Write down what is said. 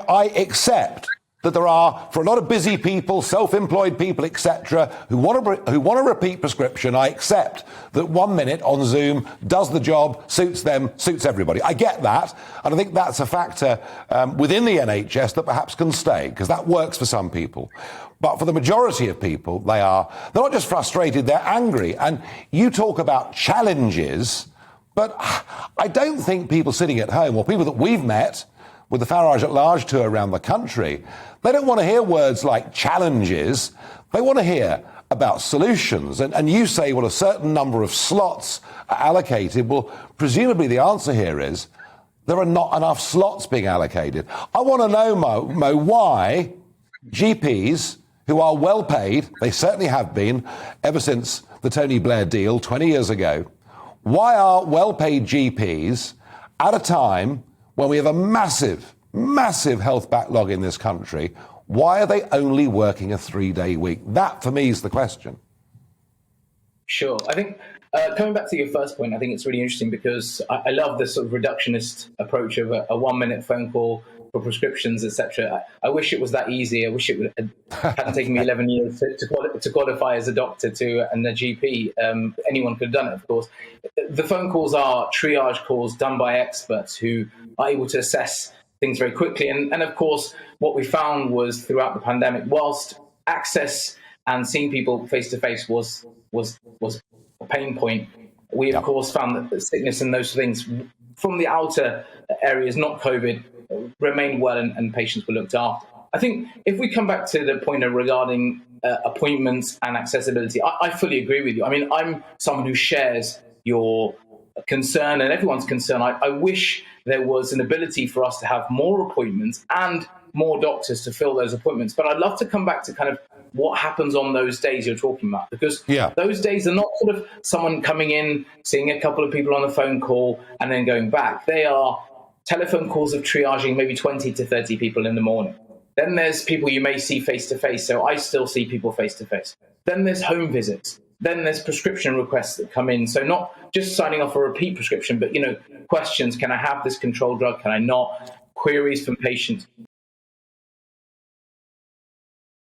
I accept that there are, for a lot of busy people, self-employed people, etc., who want a repeat prescription, I accept that 1 minute on Zoom does the job, suits them, suits everybody. I get that, and I think that's a factor within the NHS that perhaps can stay, because that works for some people. But for the majority of people, they're not just frustrated, they're angry. And you talk about challenges, but I don't think people sitting at home, or people that we've met with the Farage at Large tour around the country, they don't want to hear words like challenges. They want to hear about solutions. And you say, well, a certain number of slots are allocated. Well, presumably the answer here is there are not enough slots being allocated. I want to know, Mo, why GPs who are well paid, they certainly have been ever since the Tony Blair deal 20 years ago, why are well-paid GPs at a time when we have a massive, massive health backlog in this country, why are they only working a 3-day week? That, for me, is the question. Sure. I think coming back to your first point, I think it's really interesting because I love this sort of reductionist approach of a 1 minute phone call for prescriptions, etc. I wish it was that easy. I wish it hadn't taken me 11 years to qualify as a doctor and a GP. Anyone could have done it, of course. The phone calls are triage calls done by experts who are able to assess things very quickly. And of course, what we found was throughout the pandemic, whilst access and seeing people face to face was a pain point, we of course found that the sickness and those things from the outer areas, not COVID, remained well and patients were looked after. I think if we come back to the point regarding appointments and accessibility, I fully agree with you. I mean, I'm someone who shares your concern and everyone's concern. I wish there was an ability for us to have more appointments and more doctors to fill those appointments. But I'd love to come back to kind of what happens on those days you're talking about, because those days are not sort of someone coming in, seeing a couple of people on a phone call and then going back. They are telephone calls of triaging maybe 20 to 30 people in the morning. Then there's people you may see face-to-face, so I still see people face-to-face. Then there's home visits. Then there's prescription requests that come in. So not just signing off a repeat prescription, but, questions, can I have this controlled drug, can I not? Queries from patients.